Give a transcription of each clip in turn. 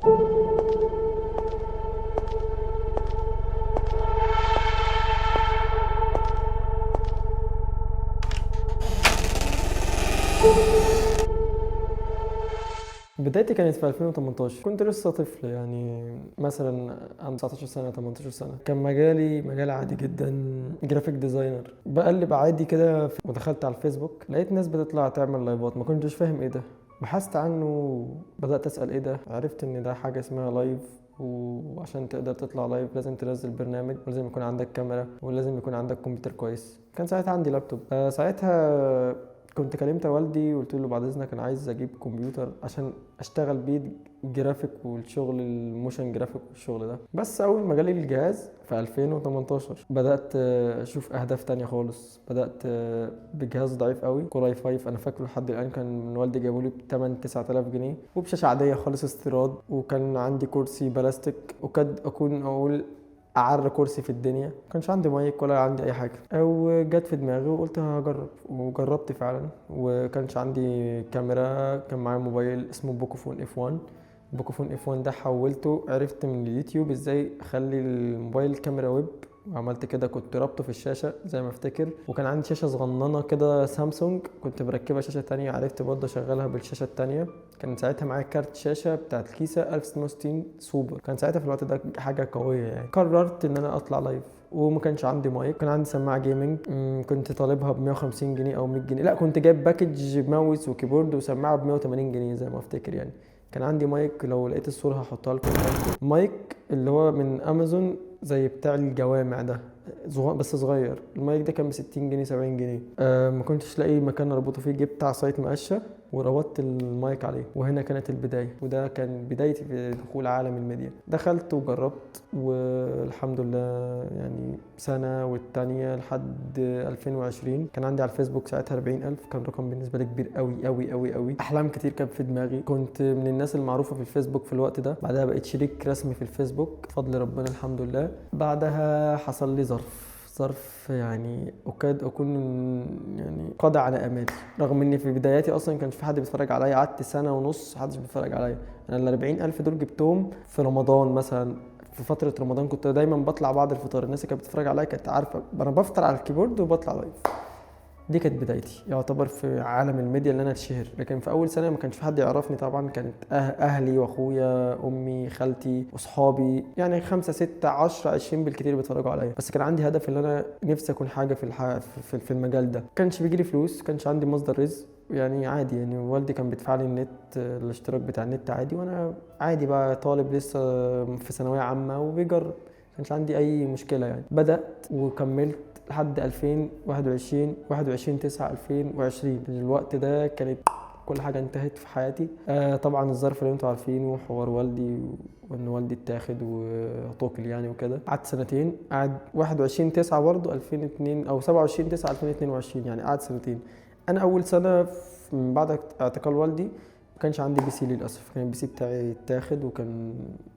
بدايتي كانت في 2018. كنت لسه طفل، يعني مثلا عندي 19 سنة 18 سنة. كان مجالي مجال عادي جدا، جرافيك ديزاينر. بقلب عادي كده ودخلت على الفيسبوك، لقيت ناس بتطلع تعمل لايفات، ما كنتش فاهم ايه ده. بحثت عنه، بدأت أسأل ايه ده، عرفت ان ده حاجة اسمها لايف، وعشان تقدر تطلع لايف لازم تنزل برنامج، ولازم يكون عندك كاميرا، ولازم يكون عندك كمبيوتر كويس. كان ساعتها عندي لابتوب. ساعتها كنت كلمت والدي وقلت له بعد اذنك انا عايز اجيب كمبيوتر عشان اشتغل بيه جرافيك والشغل الموشن جرافيك والشغل ده. بس اول ما جالي الجهاز في 2018 بدات اشوف اهداف تانية خالص. بدات بجهاز ضعيف قوي، كور اي 5. انا فاكره لحد الان، كان من والدي جابوا لي ب 8 9000 جنيه، وبشاشه عاديه خالص استيراد. وكان عندي كرسي بلاستيك، وكاد اكون اقول اعر كرسي في الدنيا. ما كانش عندي مايك ولا عندي اي حاجه، او جت في دماغي وقلت هجرب، وجربت فعلا. وكانش عندي كاميرا، كان معايا موبايل اسمه بوكوفون اف 1. بوكوفون اف 1 ده حولته، عرفت من اليوتيوب ازاي اخلي الموبايل كاميرا ويب، وعملت كده. كنت رابطه في الشاشة زي ما افتكر، وكان عندي شاشة صغننة كده سامسونج كنت بركبها شاشة تانية، عرفت برضه اشغلها بالشاشة التانية. كان ساعتها معايا كارت شاشة بتاعت الكيسة 1660 سوبر، كان ساعتها في الوقت ده حاجة قوية يعني. قررت ان انا اطلع لايف، وما كانش عندي مايك. كان عندي سماعة جيمنج، كنت طالبها ب 150 جنيه او 100 جنيه، لا كنت جايب باكج ماوس وكيبورد وسماعة ب 180 جنيه زي ما افتكر يعني. كان عندي مايك، لو لقيت الصورة هحطها لكم. مايك اللي هو من امازون، زي بتاع الجوامع ده، بس صغير. المايك ده كان ب 60 جنيه 70 جنيه. ما كنتش لاقي مكان اربطه فيه، جبت عصايه مقشه وربطت المايك عليه، وهنا كانت البدايه. وده كان بدايتي في دخول عالم الميديا. دخلت وجربت، والحمد لله يعني سنه والتانيه لحد 2020 كان عندي على الفيسبوك ساعتها 40,000. كان رقم بالنسبه لي كبير قوي قوي قوي قوي. احلام كتير كانت في دماغي، كنت من الناس المعروفه في الفيسبوك في الوقت ده. بعدها بقيت شريك رسمي في الفيسبوك بفضل ربنا الحمد لله. بعدها حصل لي ظرف يعني أكاد أكون يعني قضى على أمالي، رغم إن في بداياتي أصلا كانش في حد بيتفرج عليا. قعدت سنة ونص محدش بيتفرج عليا. أنا ال40,000 دول جبتهم في رمضان مثلا. في فترة رمضان كنت دايما بطلع بعد الفطار، الناس اللي كانت بتتفرج عليا كانت عارفة أنا بفطر على الكيبورد وبطلع لايف. دي كانت بدايتي يعتبر في عالم الميديا، اللي انا اتشهر. لكن في اول سنه ما كانش في حد يعرفني طبعا. كانت اهلي واخويا امي خالتي واصحابي، يعني 5 6 10 20 بالكتير بيتفرجوا عليا. بس كان عندي هدف ان انا نفسي اكون حاجه في المجال ده. كانش بيجي لي فلوس، كانش عندي مصدر رزق يعني عادي. يعني والدي كان بيدفع لي النت، الاشتراك بتاع النت عادي، وانا عادي بقى طالب لسه في ثانويه عامه وبيجرب. كانش عندي اي مشكله يعني. بدات وكملت لحد 2021 21 9 2020. الوقت ده كانت كل حاجه انتهت في حياتي. طبعا الظرف اللي انتوا عارفينه، حوار والدي، وان والدي اتاخد وعطوكل يعني وكده. قعدت سنتين، قعد 21 9 برضه 2002 او 27 9 2022، يعني قعد سنتين. انا اول سنه من بعد اعتقال والدي ما كانش عندي بي سي للاسف. كان البي سي بتاعي اتاخد، وكان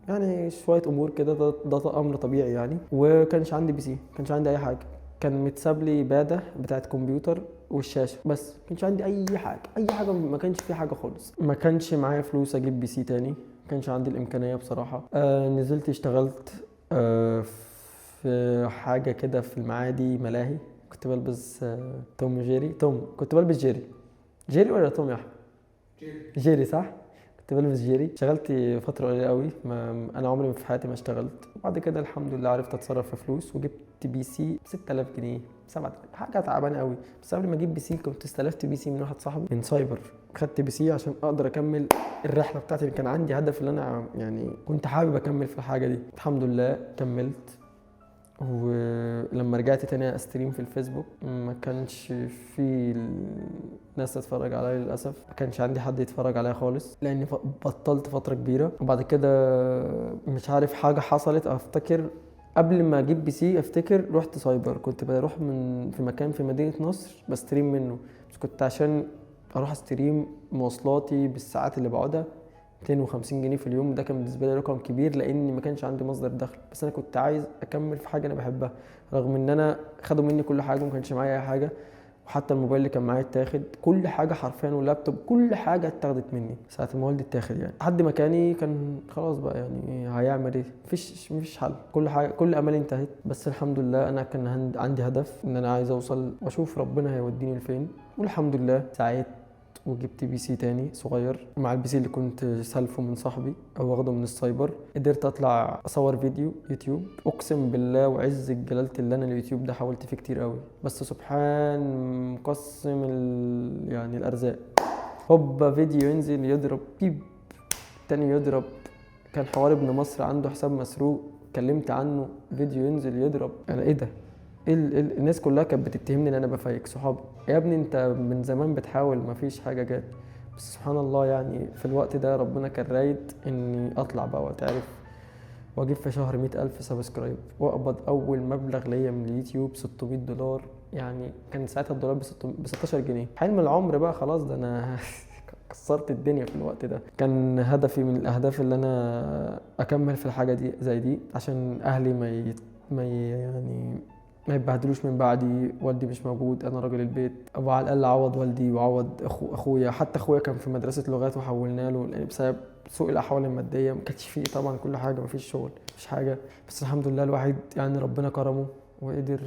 يعني شويه امور كده، ده امر طبيعي يعني. وكانش عندي بي سي، ما كانش عندي اي حاجه. كان متساب لي باده بتاعت كمبيوتر والشاشه بس، ما كانش عندي اي حاجه اي حاجه، ما كانش في حاجه خالص. ما كانش معايا فلوس اجيب بي سي تاني، ما كانش عندي الامكانيه بصراحه. نزلت اشتغلت في حاجه كده في المعادي، ملاهي. كنت بلبس توم وجيري. كنت بلبس جيري ولا توم يا احمد؟ جيري صح. كنت بلبس جيري. اشتغلت فترة قليلة قوي. ما انا عمري في حياتي ما اشتغلت. وبعد كده الحمد لله عرفت اتصرف في فلوس، وجبت بي سي ب 6000 جنيه 7000، حاجة تعبانة قوي. بس قبل ما اجيب بي سي كنت استلفت بي سي من واحد صاحبي من سايبر. خدت بي سي عشان اقدر اكمل الرحلة بتاعتي، اللي كان عندي هدف اللي انا يعني كنت حابب اكمل في الحاجة دي. الحمد لله كملت. ولما رجعت تاني استريم في الفيسبوك ما كانش في ناس تتفرج عليا للاسف. ما كانش عندي حد يتفرج عليا خالص، لاني بطلت فتره كبيره. وبعد كده مش عارف حاجه حصلت افتكر. قبل ما اجيب بي سي افتكر رحت سايبر. كنت بروح في مكان في مدينه نصر بستريم منه. بس كنت عشان اروح استريم مواصلاتي بالساعات اللي بقعدها 250 جنيه في اليوم. ده كان بالنسبه لي رقم كبير، لاني ما كانش عندي مصدر دخل. بس انا كنت عايز اكمل في حاجه انا بحبها، رغم ان انا خدوا مني كل حاجه وما كانش معايا اي حاجه. وحتى الموبايل اللي كان معايا اتاخد، كل حاجه حرفيا، واللابتوب كل حاجه اتاخدت مني ساعه ما والدي اتاخد. يعني حد مكاني كان خلاص بقى، يعني هيعمل ايه؟ مفيش حل، كل حاجه، كل امالي انتهت. بس الحمد لله انا كان عندي هدف ان انا عايز اوصل واشوف ربنا هيوديني لفين، والحمد لله سعيت وجبت بي سي تاني صغير مع البي سي اللي كنت سالفه من صاحبي او واخده من السايبر. قدرت اطلع اصور فيديو يوتيوب، اقسم بالله وعز جلالة اللي انا اليوتيوب ده حاولت فيه كتير قوي، بس سبحان مقسم يعني الارزاق، هوبا فيديو ينزل يضرب بيب، تاني يضرب. كان حوار ابن مصر عنده حساب مسروق، كلمت عنه، فيديو ينزل يضرب. انا ايه ده؟ الناس كلها كانت بتتهمني ان انا بفايك صحابي. يا ابني انت من زمان بتحاول، مفيش حاجه جت. بس سبحان الله، يعني في الوقت ده ربنا كان رايد اني اطلع بقى واتعرف، واجيب في شهر 100,000 سبسكرايب، واقبض اول مبلغ ليا من اليوتيوب $600. يعني كان ساعتها الدولار ب 16 جنيه. حلم العمر بقى خلاص، ده انا كسرت الدنيا في الوقت ده. كان هدفي من الاهداف اللي انا اكمل في الحاجه دي زي دي، عشان اهلي يعني ما يتبهدلوش من بعدي. والدي مش موجود، انا راجل البيت، او على الاقل اعوض والدي واعوض اخويا. حتى اخويا كان في مدرسه لغات وحولنا له، لان بسبب سوء الاحوال الماديه ما كانش فيه طبعا كل حاجه، ما فيش شغل، مفيش حاجه. بس الحمد لله الواحد يعني ربنا كرمه وقدر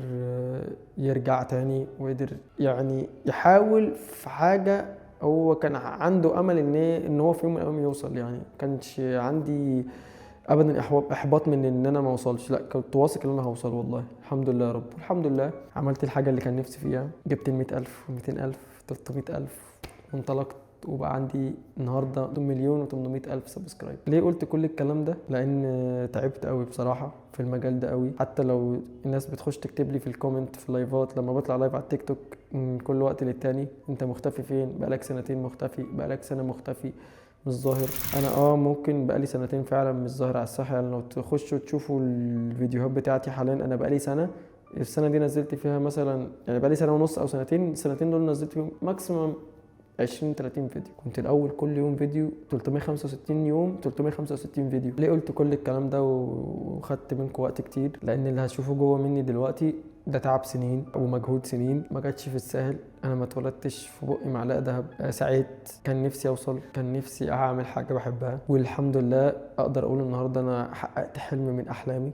يرجع تاني، وقدر يعني يحاول في حاجه هو كان عنده امل ان هو في يوم من الايام يوصل. يعني ما كانش عندي ابدا احباط من ان انا ما اوصلش، لا كنت واثق ان انا هوصل. والله الحمد لله يا رب، الحمد لله عملت الحاجه اللي كان نفسي فيها، جبت ال 100,000 و200,000 300,000 وانطلقت، وبقى عندي النهارده 1,800,000 سبسكرايب. ليه قلت كل الكلام ده؟ لان تعبت قوي بصراحه في المجال ده قوي. حتى لو الناس بتخش تكتب لي في الكومنت في اللايفات لما بطلع لايف على التيك توك من كل وقت للتاني، انت مختفي فين؟ بقالك سنتين مختفي، بقالك سنه مختفي مش ظاهر. انا ممكن بقالي سنتين فعلا مش ظاهر على الساحه. يعني لو تخشوا تشوفوا الفيديوهات بتاعتي حاليا، انا بقالي سنه، السنه دي نزلت فيها مثلا، يعني بقالي سنه ونص او سنتين، السنتين دول نزلت فيهم ماكسيمم 20 30 فيديو. كنت الاول كل يوم فيديو، 365 يوم 365 فيديو. ليه قلت كل الكلام ده وخدت منكم وقت كتير؟ لان اللي هتشوفه جوه مني دلوقتي ده تعب سنين ومجهود سنين، ما جاتش في الساهل. انا ما اتولدتش في بقي معلقه ذهب. سعيت، كان نفسي اوصل، كان نفسي اعمل حاجه بحبها، والحمد لله اقدر اقول النهارده انا حققت حلم من احلامي.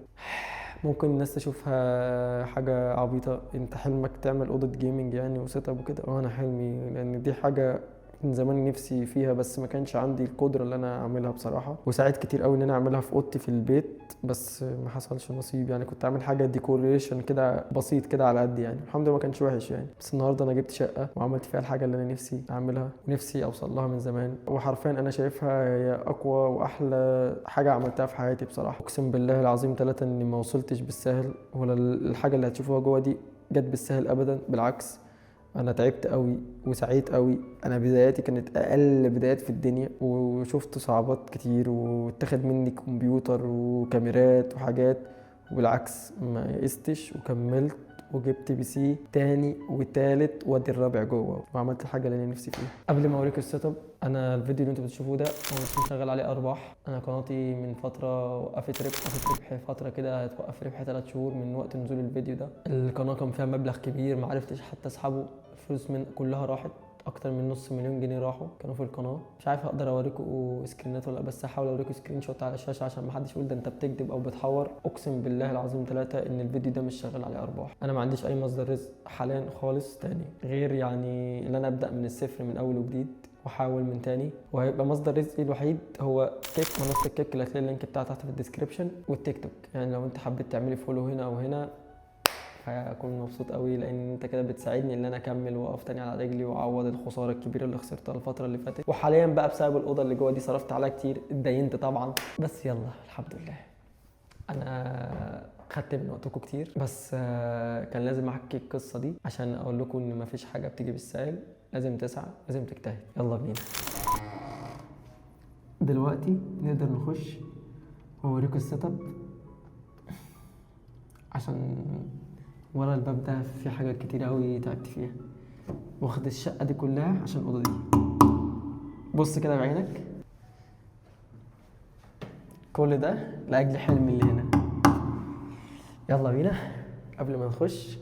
ممكن الناس تشوفها حاجة عبيطة، انت حلمك تعمل اوضة جيمنج يعني وسيت اب وكده، وانا حلمي لان دي حاجة من زمان نفسي فيها، بس ما كانش عندي القدرة اللي انا اعملها بصراحة. وساعات كتير قوي ان انا اعملها في اوضتي في البيت، بس ما حصلش نصيب. يعني كنت اعمل حاجة ديكوريشن كده بسيط كده على قد، يعني الحمد لله ما كانش وحش يعني. بس النهاردة انا جبت شقة وعملت فيها الحاجة اللي انا نفسي اعملها ونفسي اوصل لها من زمان، وحرفيا انا شايفها هي اقوى واحلى حاجة عملتها في حياتي بصراحة. اقسم بالله العظيم ثلاثة اني ما وصلتش بالسهل، ولا الحاجة اللي هتشوفوها جوه دي جت بالسهل ابدا، بالعكس انا تعبت قوي وسعيت قوي. انا بداياتي كانت اقل بدايات في الدنيا، وشفت صعوبات كتير، واتخذ مني كمبيوتر وكاميرات وحاجات، وبالعكس ما يئستش وكملت، وجبت بي سي تاني وتالت وادي الرابع جوه، وعملت الحاجه اللي انا نفسي فيها. قبل ما اوريك السيت اب، انا الفيديو اللي انتوا بتشوفوه ده انا مش مشغل عليه ارباح. انا قناتي من فتره وقفت ربح فتره كده، هتوقف ربح 3 شهور من وقت نزول الفيديو ده. القناه كان فيها مبلغ كبير ما عرفتش حتى اسحبه، الفلوس من كلها راحت، اكتر من نص مليون جنيه راحوا كانوا في القناه. مش عارف اقدر اوريكم سكرينات ولا، بس هحاول اوريكم سكرين شوت على الشاشه عشان ما حدش يقول ده انت بتكذب او بتحور. اقسم بالله العظيم ثلاثه ان الفيديو ده مش شغال عليه ارباح. انا ما عنديش اي مصدر رزق حاليا خالص تاني، غير يعني ان انا ابدا من الصفر من اول وجديد واحاول من تاني. وهيبقى مصدر رزقي الوحيد هو كيك، منصه الكيك اللي هتلاقي اللينك بتاعها تحت في الديسكربشن، والتيك توك. يعني لو انت حبيت تعملي فولو هنا او هنا هكون مبسوط قوي، لان انت كده بتساعدني ان انا اكمل واقف تاني على رجلي واعوض الخساره الكبيره اللي خسرتها الفتره اللي فاتت. وحاليا بقى بسبب الاوضه اللي جوه دي صرفت عليها كتير، اتدينت طبعا، بس يلا الحمد لله. انا خدت من وقتكم كتير، بس كان لازم احكي القصه دي عشان اقول لكم ان مفيش حاجه بتيجي بالسهل، لازم تسعى، لازم تجتهد. يلا بينا دلوقتي نقدر نخش واوريكم السيت اب، عشان ورا الباب ده في حاجات كتير قوي تعبت فيها، واخد الشقه دي كلها عشان الاوضه دي. بص كده بعينك، كل ده لاجل حلمي اللي هنا. يلا بينا قبل ما نخش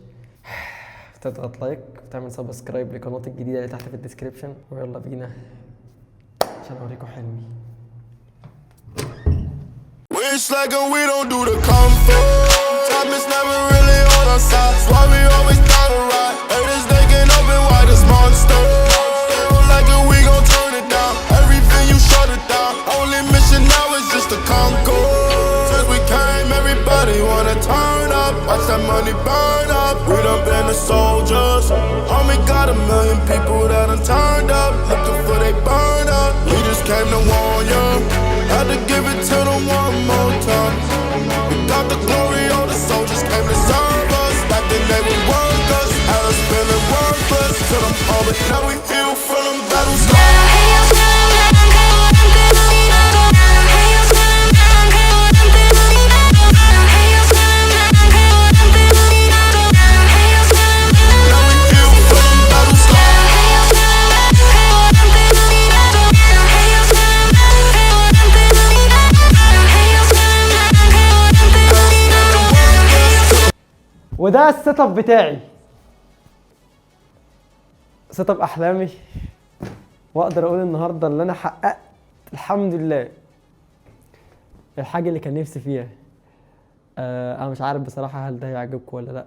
تضغط لايك وتعمل سبسكرايب لقناتي الجديده اللي تحت في الديسكريبشن، ويلا بينا عشان اوريكم حلمي. Wish like we don't do the comfort. Time is never really on our side. That's why we always gotta ride. Haters they can open wide this monster. They don't like it, we gon' turn it down. Everything you shut it down. Only mission now is just to conquer. Since we came, everybody wanna turn up. Watch that money burn up. We done been the soldiers. Homie got a million people that done turned up. Looking for they burn up. We just came to warn ya. Had to give it to them one more time. We got the glory, all the soldiers came to serve us. Back then they would work us, had us feeling worthless. To them all, but now we heal from them battle scars. وده السيت اب بتاعي، سيت اب احلامي، واقدر اقول النهارده اللي انا حققت الحمد لله الحاجه اللي كان نفسي فيها. انا مش عارف بصراحه هل ده هيعجبكم ولا لا.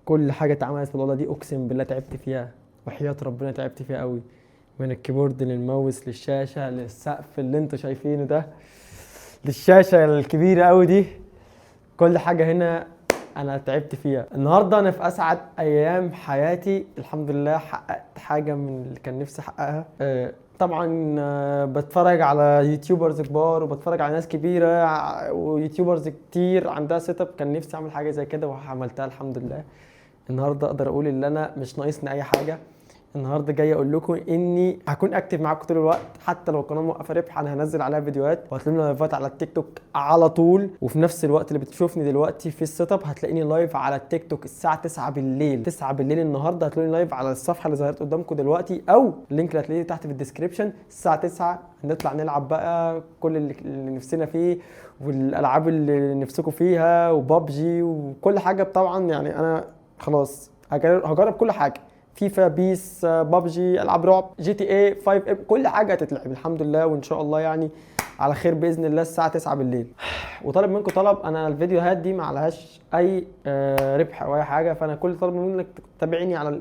كل حاجه اتعملت في الاوضه دي اقسم بالله تعبت فيها، وحياه ربنا تعبت فيها قوي، من الكيبورد للماوس للشاشه للسقف اللي انتوا شايفينه ده للشاشه الكبيره قوي دي. كل حاجه هنا انا تعبت فيها. النهارده انا في اسعد ايام حياتي الحمد لله، حققت حاجه من اللي كان نفسي احققها. طبعا بتفرج على يوتيوبرز كبار وبتفرج على ناس كبيره ويوتيوبرز كتير عندها سيت اب، كان نفسي اعمل حاجه زي كده وعملتها الحمد لله. النهارده اقدر اقول ان انا مش ناقصني اي حاجه. النهارده جاي اقول لكم اني هكون اكتف معاكم طول الوقت، حتى لو القناه موقفه ربح انا هنزل عليها فيديوهات وهتلاقوني لايفات على التيك توك على طول. وفي نفس الوقت اللي بتشوفني دلوقتي في السيت اب هتلاقيني لايف على التيك توك الساعه 9 بالليل. 9 بالليل النهارده هتلاقوني لايف على الصفحه اللي ظهرت قدامكم دلوقتي، او اللينك اللي هتلاقيه تحت في الديسكريبشن. الساعه 9 هنطلع نلعب بقى كل اللي نفسنا فيه، والالعاب اللي نفسكم فيها، وبابجي وكل حاجه. طبعا يعني انا خلاص هجرب كل حاجه، فيفا، بيس، بابجي، العاب رعب، جي تي اي 5، كل حاجه هتتلعب الحمد لله. وان شاء الله يعني على خير باذن الله الساعه 9 بالليل. وطالب منكم طلب، انا الفيديوهات دي ما عليهاش اي ربح او اي حاجه، فانا كل طلب منك تتابعني على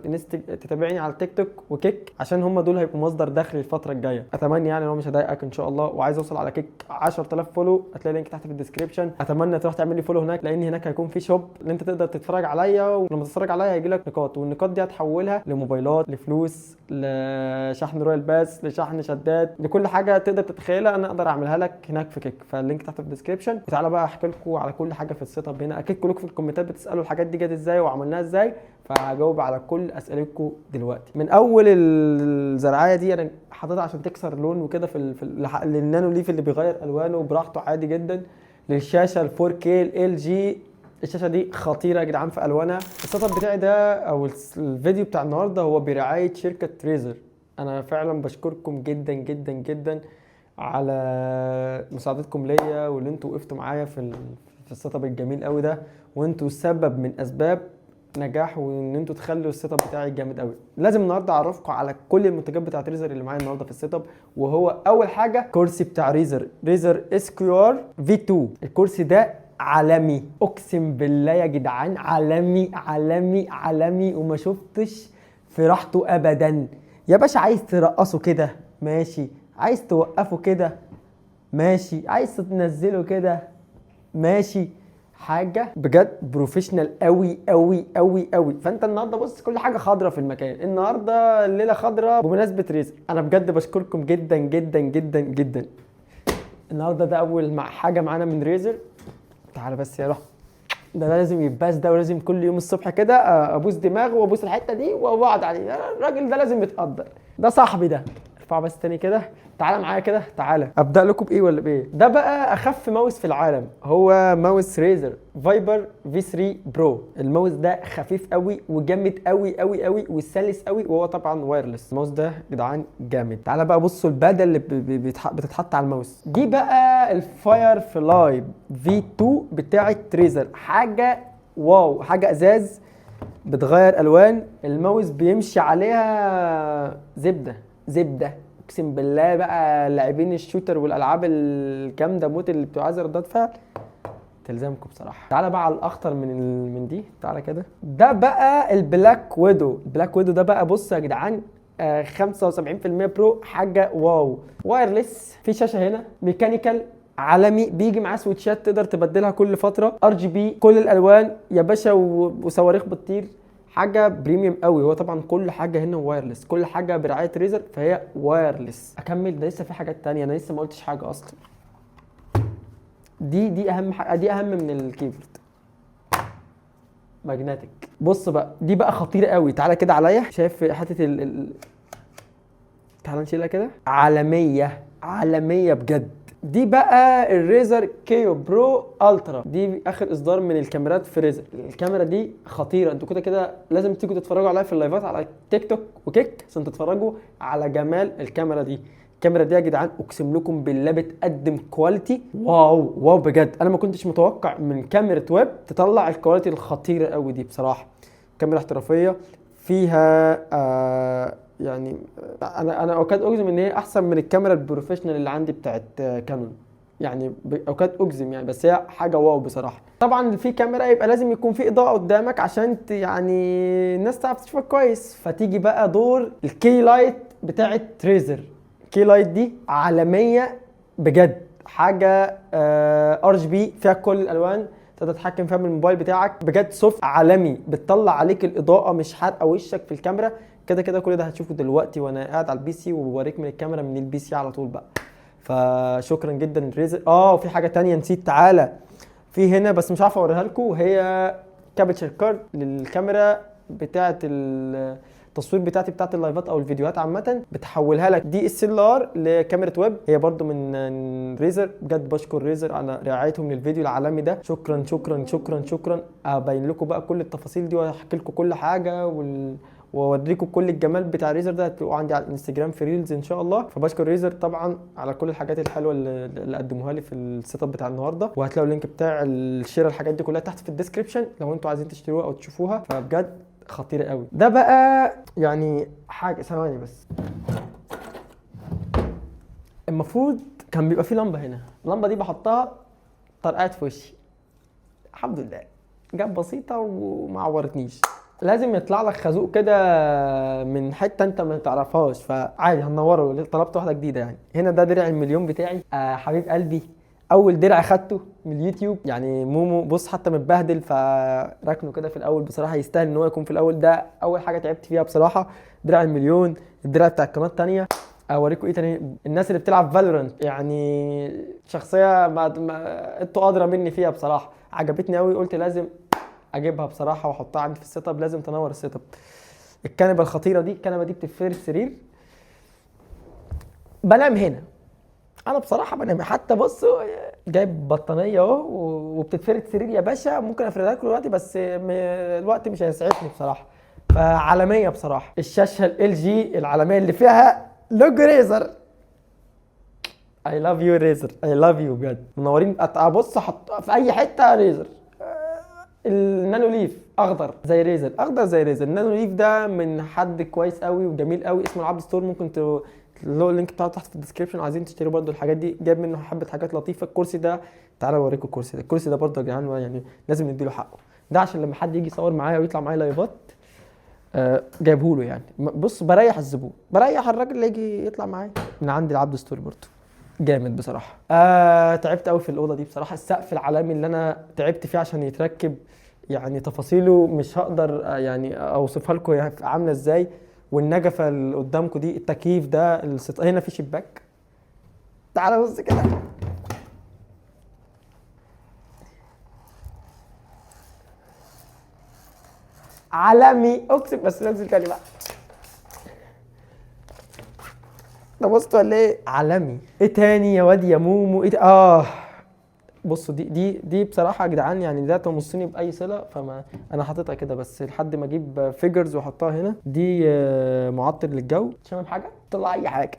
تتابعني على التيك توك وكيك، عشان هم دول هيبقوا مصدر دخل الفتره الجايه. اتمنى يعني لو مش هضايقك ان شاء الله، وعايز اوصل على كيك 10000 فولو، هتلاقي لينك تحت في الديسكريبشن. اتمنى تروح تعمل لي فولو هناك، لان هناك هيكون في شوب اللي انت تقدر تتفرج عليا، ولما تتفرج عليا هيجي لك نقاط، والنقاط دي هتحولها لموبايلات، لفلوس، لشحن رويال باس، لشحن شداد، لكل حاجه تقدر تتخيلها انا اقدر اعملها لك هناك في كيك. فاللينك تحت في الديسكريبشن. وتعالى بقى احكي لكم على كل حاجه في السيت اب هنا. اكيد كلكم في الكومنتات بتسالوا الحاجات دي جت ازاي وعملناها ازاي، فهجاوب على كل اسئلتكم دلوقتي. من اول الزرعايه دي انا حاططها عشان تكسر لون وكده في النانو ليف اللي بيغير الوانه براحته عادي جدا. للشاشه ال 4K ال جي، الشاشه دي خطيره يا جدعان في الوانها. السيت اب بتاعي ده او الفيديو بتاع النهارده هو برعايه شركه ريزر. انا فعلا بشكركم جدا جدا جدا على مساعدتكم ليا، واللي انتوا وقفتوا معايا في السيت اب الجميل قوي ده، وانتوا سبب من اسباب نجاح وان انتوا تخلوا السيت اب بتاعي جامد قوي. لازم النهارده اعرفكم على كل المنتجات بتاعت ريزر اللي معايا النهارده في السيت اب. وهو اول حاجه كرسي بتاع ريزر اس كيو ار في 2. الكرسي ده عالمي اقسم بالله يا جدعان، عالمي عالمي عالمي، وما شفتش في راحته ابدا. يا باشا عايز ترقصه كده ماشي، عايز توقفه كده ماشي، عايز تنزله كده ماشي، حاجه بجد بروفيشنال قوي قوي قوي قوي. فانت النهارده بص كل حاجه خضراء في المكان، النهارده الليله خضراء بمناسبه ريزر. انا بجد بشكركم جدا جدا جدا جدا. النهارده ده اول حاجه معانا من ريزر. تعالى بس يا روح، ده لازم يتباس ده، ولازم كل يوم الصبح كده ابوس دماغه وابوس الحته دي واقعد عليه. الراجل ده لازم يتقدر، ده صاحبي ده. ارفع بس تاني كده، تعالى معايا كده، تعالى ابدا لكم بايه ولا بايه. ده بقى اخف ماوس في العالم، هو ماوس ريزر فايبر في 3 برو. الماوس ده خفيف قوي وجامد قوي قوي قوي وسلس قوي، وهو طبعا وايرلس. الماوس ده يا جدعان جامد. تعالى بقى بصوا الباده اللي بتتحط على الماوس دي بقى، الفاير فلاي في 2 بتاعه ريزر. حاجه واو، حاجه ازاز بتغير الوان الماوس بيمشي عليها زبده اقسم بالله. بقى لاعبين الشوتر والالعاب الجامده موت اللي بتبقى عايزه ردات فعل تلزمكم بصراحه. تعالى بقى على الاخطر من دي، تعالى كده. ده بقى البلاك ويدو. البلاك ويدو ده بقى بص يا جدعان 75% برو، حاجه واو. وايرلس، في شاشه هنا ميكانيكال عالمي، بيجي معاه سويتشات تقدر تبدلها كل فتره، RGB كل الالوان يا باشا، وصواريخ بتطير، حاجه بريميوم قوي. هو طبعا كل حاجه هنا وايرلس، كل حاجه برعايه ريزر، فهي وايرلس. اكمل، ده لسه في حاجات تانية انا لسه ما قلتش حاجه اصلا. دي اهم حاجه، دي اهم من الكيبورد. ماجنتيك. بص بقى دي بقى خطيره قوي. تعالى كده عليا، شايف حته تعالى نشيلها كده. عالميه بجد. دي بقى الريزر كيو برو الترا، دي اخر اصدار من الكاميرات في ريزر. الكاميرا دي خطيره، انتوا كده لازم تيجوا تتفرجوا عليها في اللايفات على تيك توك وكيك عشان تتفرجوا على جمال الكاميرا دي. الكاميرا دي يا جدعان اقسم لكم بالله بتقدم كواليتي واو بجد. انا ما كنتش متوقع من كاميرا ويب تطلع الكواليتي الخطيره قوي دي بصراحه. كاميرا احترافيه فيها يعني انا اوقات اجزم ان هي احسن من الكاميرا البروفيشنال اللي عندي بتاعت كانون، يعني اوقات اجزم يعني، بس هي حاجه واو بصراحه. طبعا في كاميرا يبقى لازم يكون في اضاءه قدامك عشان يعني الناس تعرف تشوفك كويس، فتيجي بقى دور الكي لايت بتاعت ريزر. كي لايت دي عالميه بجد، حاجه RGB فيها كل الالوان، تقدر تتحكم فيها من الموبايل بتاعك، بجد سوفت عالمي، بتطلع عليك الاضاءه مش حارقه وشك في الكاميرا. كده كل ده هتشوفه دلوقتي وانا قاعد على البي سي، وبوريك من الكاميرا من البي سي على طول بقى. فشكرا جدا ريزر. وفي حاجه تانية نسيت، تعالى في هنا بس مش عارف اوريها لكم، هي كابتشر كارد للكاميرا بتاعه التصوير بتاعت اللايفات او الفيديوهات عامه، بتحولها لك دي SLR لكاميرا ويب. هي برده من ريزر، بجد بشكر ريزر على رعايتهم للفيديو العالمي ده. شكرا. ابين لكم بقى كل التفاصيل دي واحكي لكم كل حاجه واوريكم كل الجمال بتاع ريزر ده، هتلاقوه عندي على الانستجرام في ريلز ان شاء الله. فبشكر ريزر طبعا على كل الحاجات الحلوه اللي قدموها لي في السيت اب بتاع النهارده، وهتلاقوا اللينك بتاع الشراء الحاجات دي كلها تحت في الديسكربشن لو انتوا عايزين تشتروها او تشوفوها. فبجد خطيره قوي. ده بقى يعني حاجه، ثواني بس، المفروض كان بيبقى في لمبه هنا، اللمبه دي بحطها طرقعت في وشي، الحمد لله جت بسيطه وما عورتنيش. لازم يطلع لك خازوق كده من حته انت ما تعرفهاش، فعادي هنوره. طلبت واحده جديده يعني. هنا ده درع المليون بتاعي، حبيب قلبي، اول درع خدته من اليوتيوب يعني. مومو بص حتى متبهدل، فركنه كده في الاول، بصراحه يستاهل ان هو يكون في الاول. ده اول حاجه تعبت فيها بصراحه، درع المليون. الدرع بتاع القناه الثانيه اوريكم ايه تاني. الناس اللي بتلعب فالورانت يعني شخصيه ما انتوا ادرى مني فيها بصراحه، عجبتني قوي، قلت لازم اجيبها بصراحه واحطها عندي في السيت اب، لازم تنور السيت اب. الكنبه الخطيره دي، الكنبه دي بتفرد السرير، بنام هنا. انا بصراحه بنام، حتى بصوا جايب بطانيه اهو وبتتفرد سرير يا باشا. ممكن افردها لكم دلوقتي بس الوقت مش هيسعفني بصراحه. فعالميه بصراحه. الشاشه LG العالميه اللي فيها لوجو ريزر. I love you ريزر، I love you بجد. منورين. ابص احط في اي حته ريزر. النانو ليف اخضر زي ريزر، النانو ليف ده من حد كويس قوي وجميل قوي اسمه العبد ستور، ممكن تلاقوا اللينك بتاعه تحت في الديسكربشن، عايزين تشتروا برده الحاجات دي. جايب منه حبه حاجات لطيفه. الكرسي ده تعالى اوريكم الكرسي ده برده يا جدعان، يعني لازم نديله حقه. ده عشان لما حد يجي يصور معايا ويطلع معايا لايفات جايبه له يعني. بص بريح الزبون، بريح الراجل اللي يجي يطلع معايا. من عندي العبد ستور برده جامد بصراحه. تعبت قوي في الاوضه دي بصراحه. السقف العالمي اللي انا تعبت فيه عشان يتركب، يعني تفاصيله مش هقدر يعني اوصفها لكم عامله ازاي. والنجفه اللي قدامكم دي، التكييف ده، هنا في شباك. تعالى بص كده، عالمي اقسم. بس ننزل تاني بقى، ده بصت ولا ايه؟ عالمي. ايه تاني يا واد يا مومو؟ ايه بصوا دي بصراحه يا جدعان يعني لا تمصني باي صله، فما انا حاططها كده بس لحد ما اجيب فيجرز واحطها هنا. دي معطر للجو، شامم حاجه طلع اي حاجه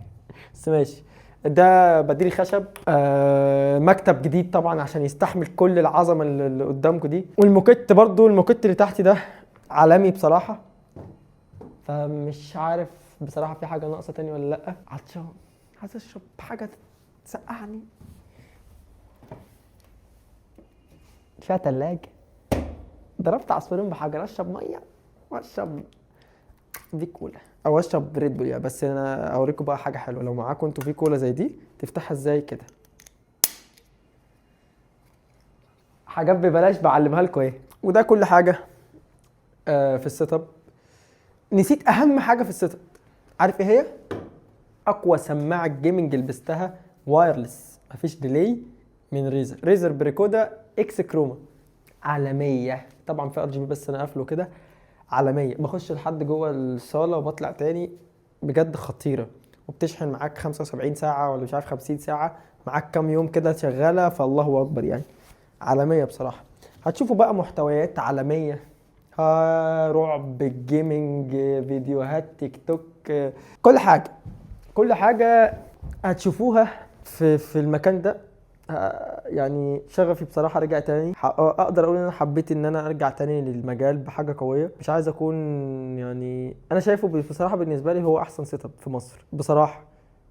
بس ماشي. ده بديل خشب. مكتب جديد طبعا عشان يستحمل كل العظمه اللي قدامكم دي. والموكيت برضو، الموكيت اللي تحت ده عالمي بصراحه. فمش عارف بصراحه في حاجه ناقصه تاني ولا لا. عطشان، عايز اشرب حاجه تسقعني فيها تلاجة. ضربت عصفورين بحجر، اشرب ميه واشرب في كولا او اشرب ريد بول يعني. بس انا اوريكم بقى حاجه حلوه، لو معاكم انتوا في كولا زي دي تفتحها ازاي كده. حاجات ببلاش بعلمها لكم ايه. وده كل حاجه في السيت اب. نسيت اهم حاجه في السيت اب، عارف ايه هي؟ اقوى سماعه جيمنج لبستها وايرلس مفيش ديلي من ريزر بريكودا اكس كروما، عالميه. طبعا في ار جي بي بس انا قافله كده. عالميه، بخش لحد جوه الصاله وبطلع تاني، بجد خطيره. وبتشحن معاك 75 ساعه ولا مش عارف 50 ساعه، معاك كام يوم كده شغاله، فالله اكبر يعني. عالميه بصراحه. هتشوفوا بقى محتويات عالميه، رعب، جيمنج، فيديوهات تيك توك، كل حاجه كل حاجه هتشوفوها في المكان ده. يعني شغفي بصراحه رجع تاني. اقدر اقول ان انا حبيت ان انا ارجع تاني للمجال بحاجه قويه. مش عايز اكون يعني، انا شايفه بصراحه بالنسبه لي هو احسن سيت اب في مصر بصراحه.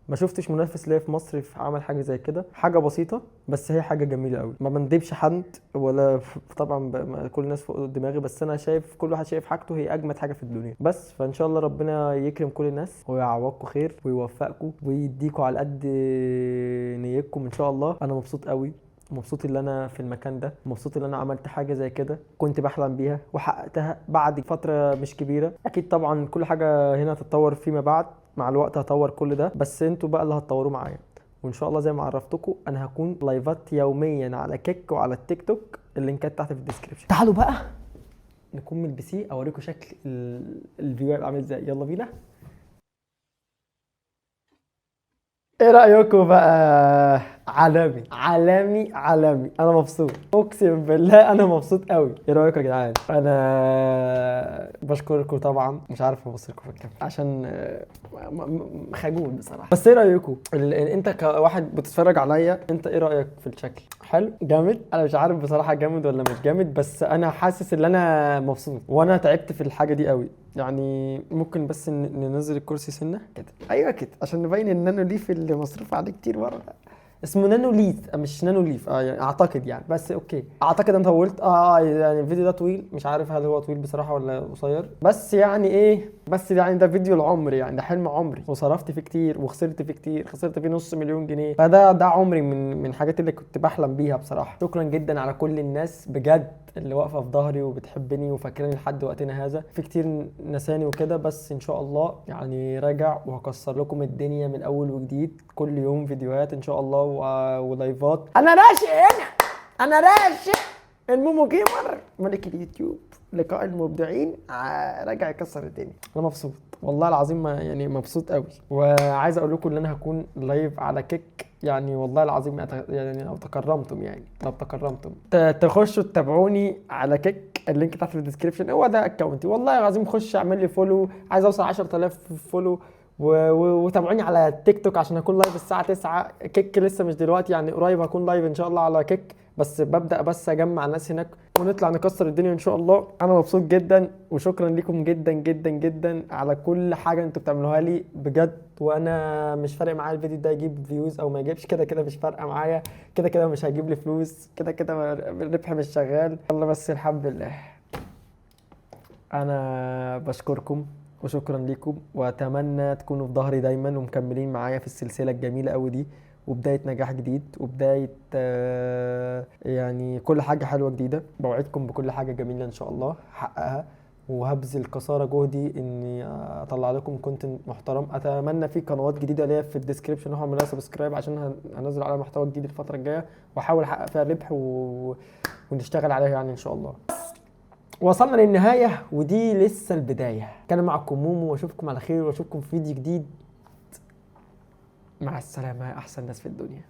ما شفتش منافس ليا في مصر في عمل حاجه زي كده. حاجه بسيطه بس هي حاجه جميله قوي. ما بندبش حد ولا طبعا كل الناس فوق دماغي، بس انا شايف كل واحد شايف حاجته هي اجمد حاجه في الدنيا. بس فان شاء الله ربنا يكرم كل الناس ويعوضكم خير ويوفقكم ويديكم على قد نيتكم ان شاء الله. انا مبسوط قوي، مبسوط ان انا في المكان ده، مبسوط ان انا عملت حاجه زي كده كنت بحلم بيها وحققتها بعد فتره مش كبيره. اكيد طبعا كل حاجه هنا هتتطور فيما بعد، مع الوقت هطور كل ده، بس انتوا بقى اللي هتطوروا معايا. وان شاء الله زي ما عرفتكم انا هكون لايفات يوميا على كيك وعلى التيك توك، اللينكات تحت في الديسكربشن. تعالوا بقى نكون من البي سي اوريكم شكل الفيو هيبقى عامل ازاي. يلا بينا. ايه رأيكم بقى؟ عالمي عالمي عالمي. انا مبسوط اقسم بالله، انا مبسوط قوي. ايه رأيكم يا جدعان؟ انا بشكركم طبعا، مش عارف ابص لكم في الكاميرا عشان خجول بصراحه. بس ايه رأيكم؟ انت كواحد بتتفرج عليا، انت ايه رأيك في الشكل؟ حلو؟ جامد؟ انا مش عارف بصراحه جامد ولا مش جامد، بس انا حاسس ان انا مبسوط وانا تعبت في الحاجه دي قوي يعني. ممكن بس ننزل الكرسي سنه كده، ايوه كده، عشان نبين النانو ليف اللي مصروف عليه كتير بره. اسمه نانو ليف مش نانو ليف، يعني اعتقد يعني. بس اوكي، اعتقد انا طولت يعني الفيديو ده طويل، مش عارف هل هو طويل بصراحه ولا قصير. بس يعني ايه، بس يعني ده فيديو العمر يعني، ده حلم عمري وصرفت فيه كتير وخسرت فيه كتير، خسرت فيه نص مليون جنيه. فده عمري من الحاجات اللي كنت بحلم بيها بصراحه. شكرا جدا على كل الناس بجد اللي واقفه في ظهري وبتحبني وفاكراني لحد وقتنا هذا. في كتير نساني وكده، بس ان شاء الله يعني راجع وهكسر لكم الدنيا من اول وجديد. كل يوم فيديوهات ان شاء الله ولايفات. انا راشق هنا، انا راشق المومو جيمر ملك اليوتيوب، لقاء المبدعين، راجع يكسر الدنيا. انا مبسوط والله العظيم، يعني مبسوط قوي. وعايز اقول لكم ان انا هكون لايف على كيك يعني، والله العظيم يعني لو تكرمتم، يعني لو تكرمتم تخشوا تتابعوني على كيك، اللينك تحت في الديسكربشن. هو ده اكونتي والله العظيم. خش اعمل لي فولو، عايز اوصل 10000 فولو. وتابعوني على تيك توك عشان اكون لايف الساعه 9. كيك لسه مش دلوقتي يعني، قريب هكون لايف ان شاء الله على كيك، بس ببدا بس اجمع الناس هناك ونطلع نكسر الدنيا ان شاء الله. انا مبسوط جدا وشكرا لكم جدا جدا جدا على كل حاجه انتوا بتعملوها لي بجد. وانا مش فارق معايا الفيديو ده يجيب فيوز او ما يجيبش، كده كده مش فارقه معايا، كده كده مش هيجيب لي فلوس، كده كده الربح مش شغال. يلا بس الحمد لله. انا بشكركم وشكرا لكم، واتمنى تكونوا في ظهري دايما ومكملين معايا في السلسله الجميله قوي دي، وبدايه نجاح جديد وبدايه يعني كل حاجه حلوه جديده. بوعدكم بكل حاجه جميله ان شاء الله هحققها، وهبذل قصارى جهدي اني اطلع لكم كونتنت محترم. اتمنى في قنوات جديده ليا في الديسكربشن، اعملوا لها سبسكرايب عشان هنزل عليها محتوى جديد الفتره الجايه، واحاول احقق فيها ربح ونشتغل عليها يعني ان شاء الله. وصلنا للنهايه ودي لسه البدايه. كان معكم مومو، واشوفكم على خير واشوفكم في فيديو جديد. مع السلامه يا احسن ناس في الدنيا.